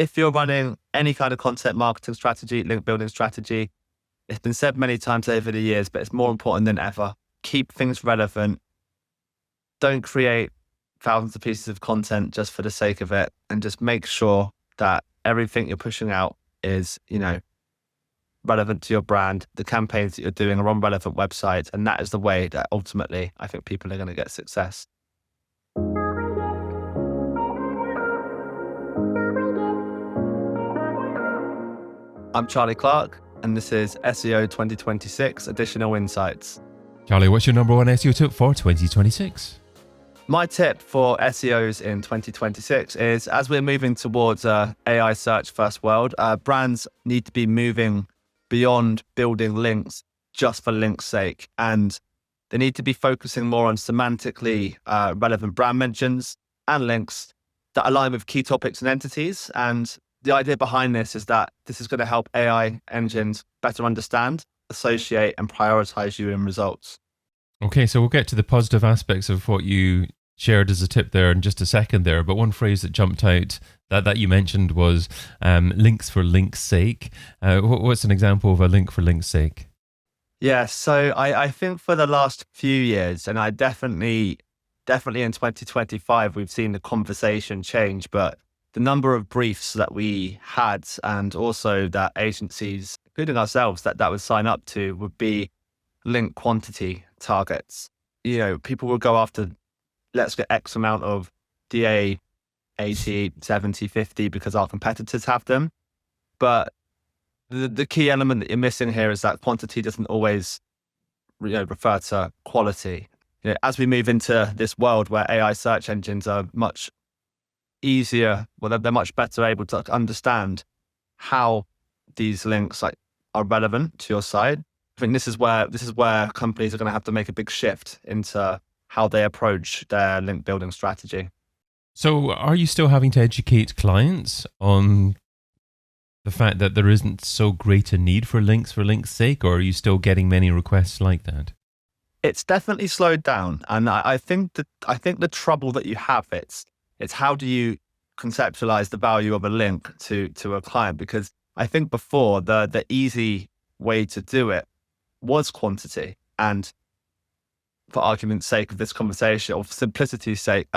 if you're running any kind of content marketing strategy, link building strategy, it's been said many times over the years, but it's more important than ever. Keep things relevant. Don't create thousands of pieces of content just for the sake of it, and just make sure that everything you're pushing out is, relevant to your brand. The campaigns that you're doing are on relevant websites, and that is the way that ultimately I think people are going to get success. I'm Charlie Clark, and this is SEO 2026 Additional Insights. Charlie, what's your number one SEO tip for 2026? My tip for SEOs in 2026 is, as we're moving towards a AI search first world, brands need to be moving beyond building links just for links' sake. And they need to be focusing more on semantically relevant brand mentions and links that align with key topics and entities. And the idea behind this is that this is going to help AI engines better understand, associate, and prioritize you in results. Okay, so we'll get to the positive aspects of what you shared as a tip there in just a second there. But one phrase that jumped out that you mentioned was links for links' sake. What's an example of a link for links' sake? Yeah, so I think for the last few years, and I definitely in 2025, we've seen the conversation change, but the number of briefs that we had, and also that agencies, including ourselves, that would sign up to, would be link quantity targets. People will go after, let's get X amount of DA 80, 70, 50 because our competitors have them. But the key element that you're missing here is that quantity doesn't always refer to quality. As we move into this world where AI search engines are much easier, they're much better able to understand how these links are relevant to your site. I think this is where companies are going to have to make a big shift into how they approach their link building strategy. So are you still having to educate clients on the fact that there isn't so great a need for links sake, or are you still getting many requests like that? It's definitely slowed down. And I think the trouble that you have, it's how do you conceptualize the value of a link to a client? Because I think before the easy way to do it was quantity. And for argument's sake of this conversation, or for simplicity's sake,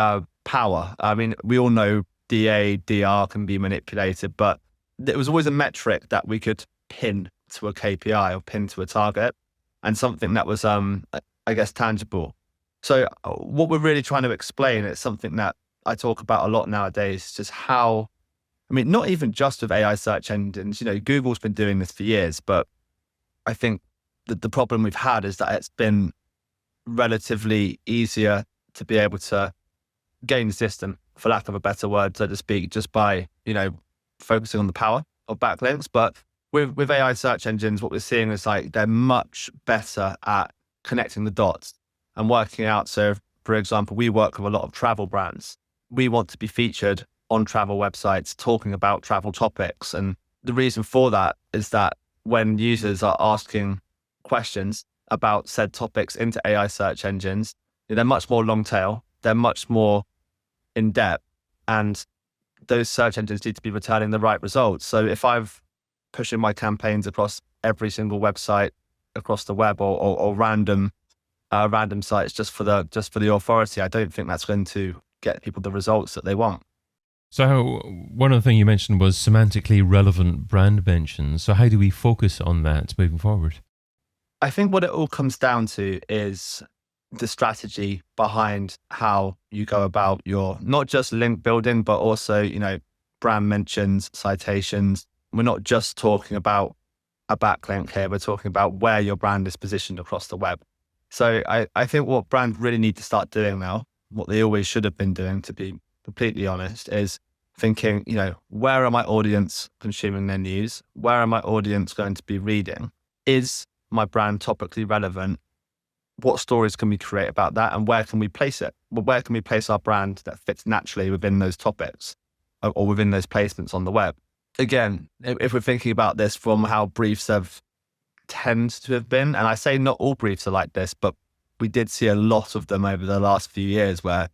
power. I mean, we all know DA, DR can be manipulated, but it was always a metric that we could pin to a KPI or pin to a target, and something that was, tangible. So what we're really trying to explain is something that I talk about a lot nowadays, just how, not even just with AI search engines, Google's been doing this for years, but I think that the problem we've had is that it's been relatively easier to be able to gain the system, for lack of a better word, so to speak, just by, focusing on the power of backlinks. But with AI search engines, what we're seeing is they're much better at connecting the dots and working out. So for example, we work with a lot of travel brands. We want to be featured on travel websites talking about travel topics. And the reason for that is that when users are asking questions about said topics into AI search engines, they're much more long tail, they're much more in depth, and those search engines need to be returning the right results. So if I've pushing my campaigns across every single website across the web, or random sites just for the authority, I don't think that's going to get people the results that they want. So one of the things you mentioned was semantically relevant brand mentions. So how do we focus on that moving forward? I think what it all comes down to is the strategy behind how you go about your, not just link building, but also, brand mentions, citations. We're not just talking about a backlink here. We're talking about where your brand is positioned across the web. So I think what brands really need to start doing now, what they always should have been doing, to be completely honest, is thinking, where are my audience consuming their news? Where are my audience going to be reading? Is my brand topically relevant? What stories can we create about that? And where can we place it? Well, where can we place our brand that fits naturally within those topics or within those placements on the web? Again, if we're thinking about this from how briefs tend to have been, and I say not all briefs are like this, but we did see a lot of them over the last few years where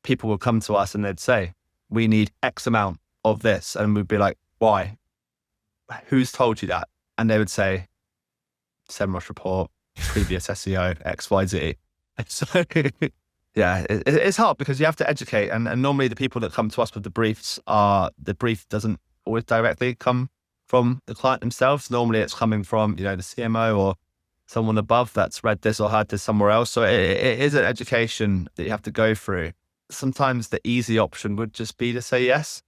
people will come to us and they'd say, we need X amount of this. And we'd be like, why? Who's told you that? And they would say, SEMrush report, previous SEO, XYZ. So yeah, it's hard because you have to educate. And normally the people that come to us with the briefs the brief doesn't always directly come from the client themselves. Normally it's coming from, the CMO or someone above that's read this or heard this somewhere else. So it is an education that you have to go through. Sometimes the easy option would just be to say yes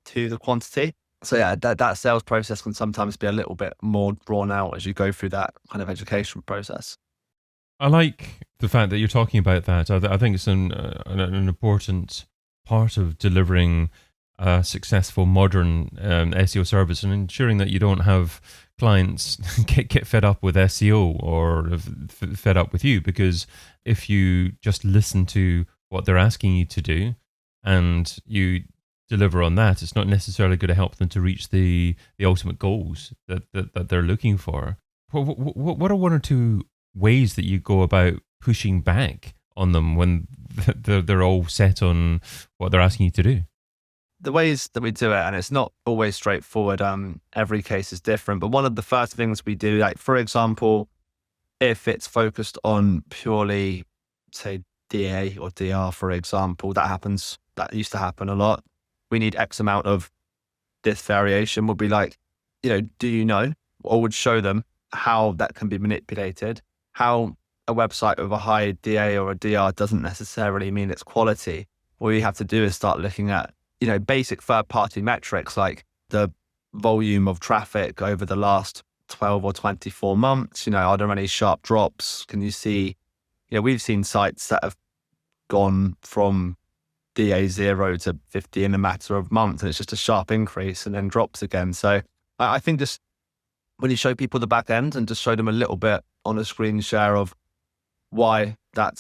to the quantity. So yeah, that sales process can sometimes be a little bit more drawn out as you go through that kind of education process. I like the fact that you're talking about that. I think it's an important part of delivering a successful modern SEO service and ensuring that you don't have clients get fed up with SEO or fed up with you, because if you just listen to what they're asking you to do and you deliver on that, it's not necessarily going to help them to reach the ultimate goals that they're looking for. What are one or two ways that you go about pushing back on them when they're all set on what they're asking you to do? The ways that we do it, and it's not always straightforward. Every case is different, but one of the first things we do, like for example, if it's focused on purely, say, DA or DR, for example, that used to happen a lot. We need X amount of this variation. Would be like, do you know, or would show them how that can be manipulated, how a website with a high DA or a DR doesn't necessarily mean it's quality. All you have to do is start looking at, basic third-party metrics like the volume of traffic over the last 12 or 24 months. Are there any sharp drops? Can you see, we've seen sites that have gone from DA 0 to 50 in a matter of months, and it's just a sharp increase and then drops again. So I think just when you show people the back end and just show them a little bit on a screen share of why that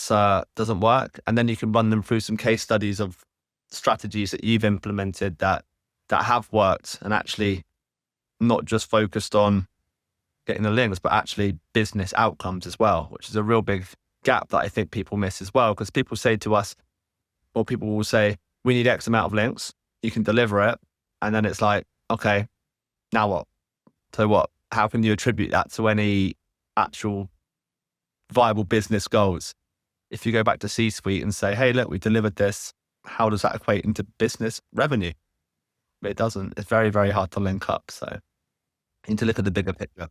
doesn't work, and then you can run them through some case studies of strategies that you've implemented that have worked and actually not just focused on getting the links, but actually business outcomes as well, which is a real big gap that I think people miss as well. Because people say to us, or people will say, we need X amount of links, you can deliver it. And then it's like, okay, now what? So what? How can you attribute that to any actual viable business goals? If you go back to C-suite and say, hey, look, we delivered this, how does that equate into business revenue? It doesn't. It's very, very hard to link up. So you need to look at the bigger picture.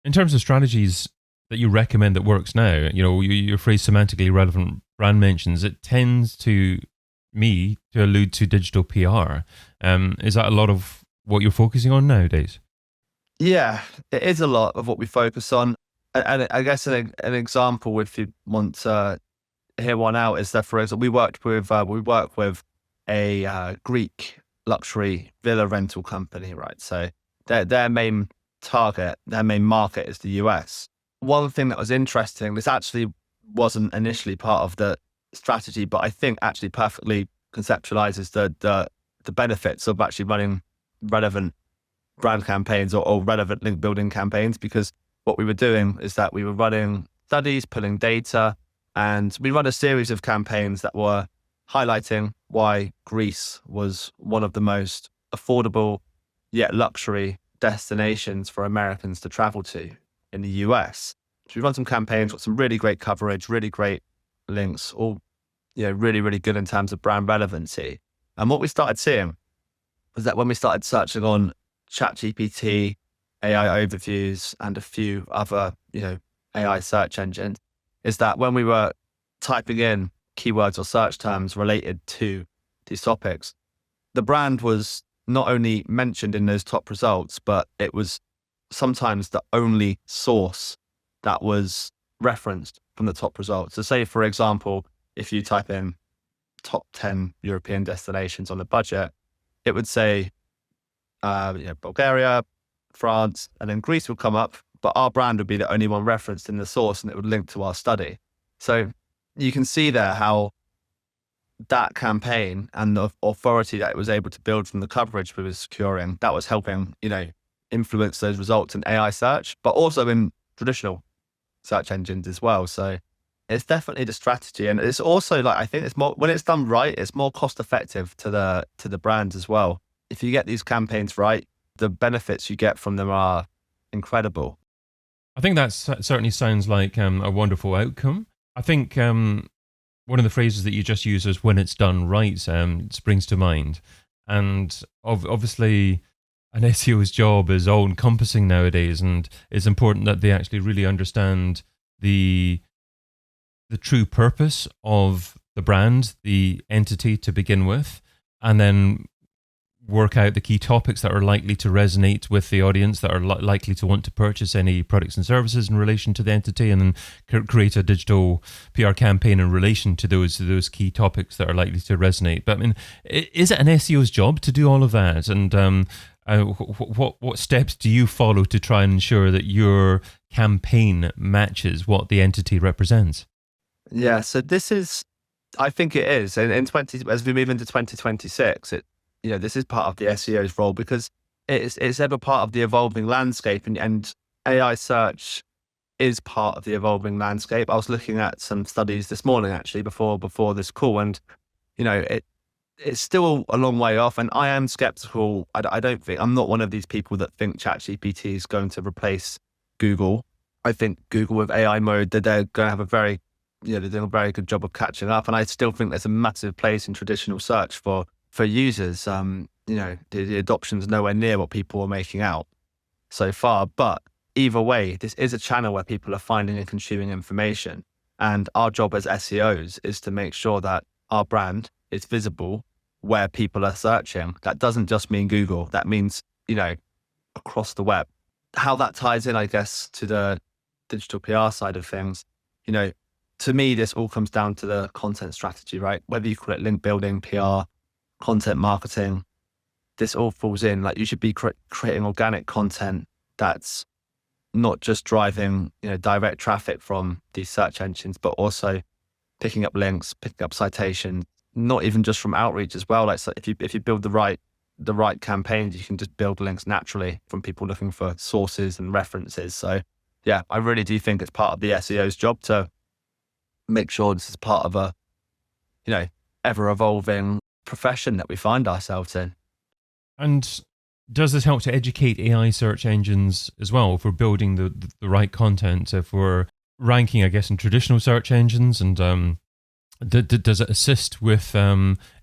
In terms of strategies that you recommend that works now, your phrase semantically relevant brand mentions, it tends to me to allude to digital PR. Is that a lot of what you're focusing on nowadays? Yeah, it is a lot of what we focus on. And I guess an example, if you want to hear one out, is that, for example, we work with a Greek luxury villa rental company, right? So their main target, their main market is the US. One thing that was interesting, this actually wasn't initially part of the strategy, but I think actually perfectly conceptualizes the benefits of actually running relevant brand campaigns or relevant link building campaigns. Because what we were doing is that we were running studies, pulling data, and we run a series of campaigns that were highlighting why Greece was one of the most affordable yet luxury destinations for Americans to travel to in the US. So we run some campaigns, got some really great coverage, really great links, all really, really good in terms of brand relevancy. And what we started seeing was that when we started searching on ChatGPT, AI overviews, and a few other, AI search engines, is that when we were typing in keywords or search terms related to these topics, the brand was not only mentioned in those top results, but it was sometimes the only source that was referenced from the top results. So say, for example, if you type in top 10 European destinations on a budget, it would say, Bulgaria, France, and then Greece would come up, but our brand would be the only one referenced in the source, and it would link to our study. So you can see there how that campaign and the authority that it was able to build from the coverage we were securing, that was helping, influence those results in AI search, but also in traditional search engines as well. So it's definitely the strategy. And it's also I think it's more, when it's done right, it's more cost effective to the brand as well. if you get these campaigns right, the benefits you get from them are incredible. I think that certainly sounds like a wonderful outcome. I think one of the phrases that you just used is "when it's done right" springs to mind, and obviously an SEO's job is all encompassing nowadays, and it's important that they actually really understand the true purpose of the brand, the entity to begin with, and then work out the key topics that are likely to resonate with the audience, that are likely to want to purchase any products and services in relation to the entity, and then create a digital PR campaign in relation to those key topics that are likely to resonate. But I mean, is it an SEO's job to do all of that? And what steps do you follow to try and ensure that your campaign matches what the entity represents? Yeah, so I think it is. And as we move into 2026, this is part of the SEO's role because it's ever part of the evolving landscape, and AI search is part of the evolving landscape. I was looking at some studies this morning, actually, before this call, and it's still a long way off. And I am skeptical. I don't think I'm not one of these people that think ChatGPT is going to replace Google. I think Google with AI mode, that they're going to have they're doing a very good job of catching up. And I still think there's a massive place in traditional search for users. The adoption's nowhere near what people are making out so far. But either way, this is a channel where people are finding and consuming information. And our job as SEOs is to make sure that our brand is visible where people are searching. That doesn't just mean Google. That means, across the web. How that ties in, I guess, to the digital PR side of things, to me, this all comes down to the content strategy, right? Whether you call it link building, PR, content marketing, this all falls in. Like, you should be creating organic content that's not just driving, direct traffic from these search engines, but also picking up links, picking up citations, not even just from outreach as well. Like, so if you build the right campaigns, you can just build links naturally from people looking for sources and references. So yeah, I really do think it's part of the SEO's job to make sure this is part of a, ever evolving profession that we find ourselves in. And does this help to educate AI search engines as well if we're building the right content, if we're ranking, I guess, in traditional search engines? And does it assist with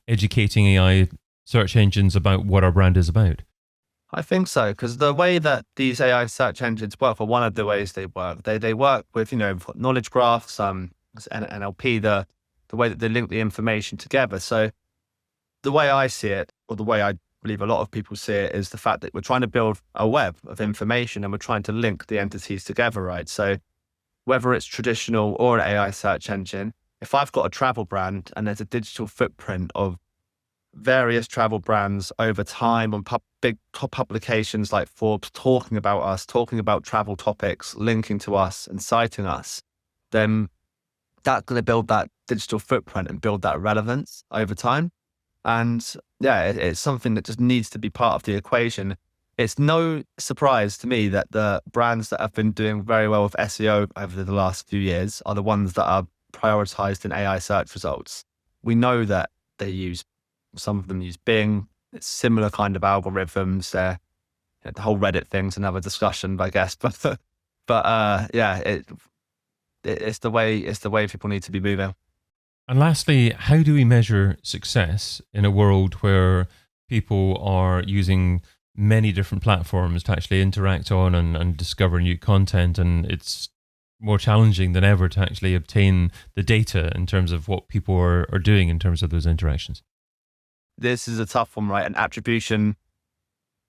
educating AI search engines about what our brand is about? I think so, because the way that these AI search engines work, or one of the ways they work, they work with, knowledge graphs, NLP, the way that they link the information together. So the way I see it, or the way I believe a lot of people see it, is the fact that we're trying to build a web of information and we're trying to link the entities together, right? So whether it's traditional or an AI search engine, if I've got a travel brand and there's a digital footprint of various travel brands over time on big top publications like Forbes talking about us, talking about travel topics, linking to us and citing us, then that's going to build that digital footprint and build that relevance over time. And yeah, it's something that just needs to be part of the equation. It's no surprise to me that the brands that have been doing very well with SEO over the last few years are the ones that are prioritized in AI search results. We know that some of them use Bing. It's similar kind of algorithms. The whole Reddit thing's another discussion, I guess. It's the way people need to be moving. And lastly, how do we measure success in a world where people are using many different platforms to actually interact on and discover new content, and it's more challenging than ever to actually obtain the data in terms of what people are doing in terms of those interactions? This is a tough one, right? And attribution,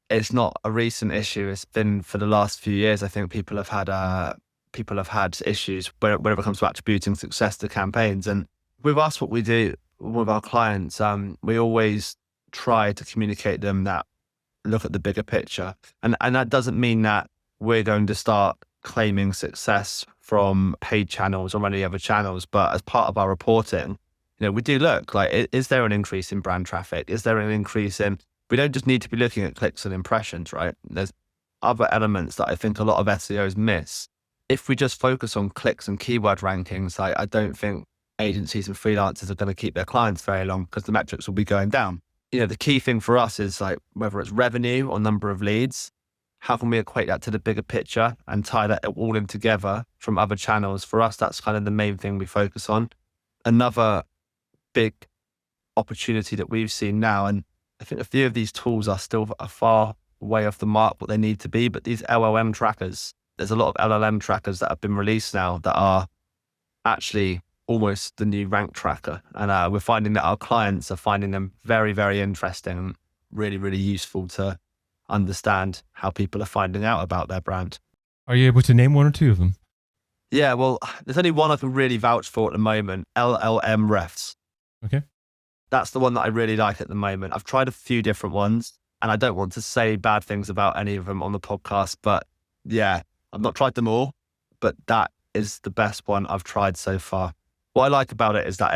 it's not a recent issue. It's been for the last few years. I think people have had issues whenever it comes to attributing success to campaigns. And with us, what we do with our clients, we always try to communicate them that look at the bigger picture. And that doesn't mean that we're going to start claiming success from paid channels or any other channels. But as part of our reporting, we do look like, is there an increase in brand traffic? Is there an increase in, we don't just need to be looking at clicks and impressions, right? There's other elements that I think a lot of SEOs miss. If we just focus on clicks and keyword rankings, I don't think agencies and freelancers are going to keep their clients very long because the metrics will be going down. the key thing for us is like whether it's revenue or number of leads, how can we equate that to the bigger picture and tie that all in together from other channels? For us, that's kind of the main thing we focus on. Another big opportunity that we've seen now, and I think a few of these tools are still a far way off the mark what they need to be, but these LLM trackers, there's a lot of LLM trackers that have been released now that are actually almost the new rank tracker. And we're finding that our clients are finding them very, very interesting and really, really useful to understand how people are finding out about their brand. Are you able to name one or two of them? Yeah, well, there's only one I can really vouch for at the moment, LLM Refs. Okay. That's the one that I really like at the moment. I've tried a few different ones, and I don't want to say bad things about any of them on the podcast, but yeah, I've not tried them all, but that is the best one I've tried so far. What I like about it is that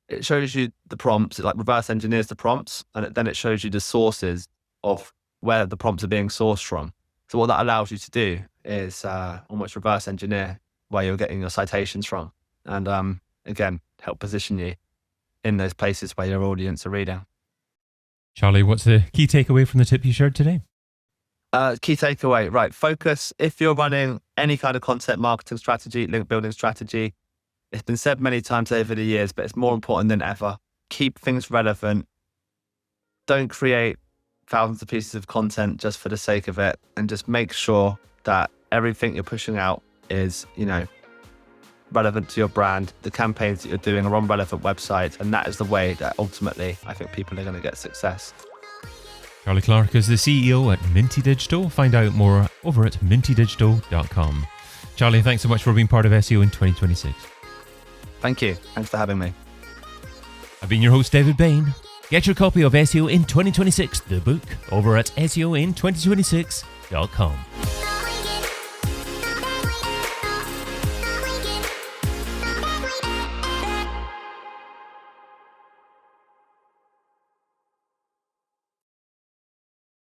it shows you the prompts, it like reverse engineers the prompts, and then it shows you the sources of where the prompts are being sourced from. So what that allows you to do is almost reverse engineer where you're getting your citations from, and again, help position you in those places where your audience are reading. Charlie, what's the key takeaway from the tip you shared today? Key takeaway, right? Focus. If you're running any kind of content marketing strategy, link building strategy, it's been said many times over the years, but it's more important than ever. Keep things relevant. Don't create thousands of pieces of content just for the sake of it, and just make sure that everything you're pushing out is, relevant to your brand. The campaigns that you're doing are on relevant websites, and that is the way that ultimately I think people are going to get success. Charlie Clark is the CEO at Minty Digital. Find out more over at mintydigital.com. Charlie, thanks so much for being part of SEO in 2026. Thank you. Thanks for having me. I've been your host, David Bain. Get your copy of SEO in 2026, the book, over at seoin2026.com.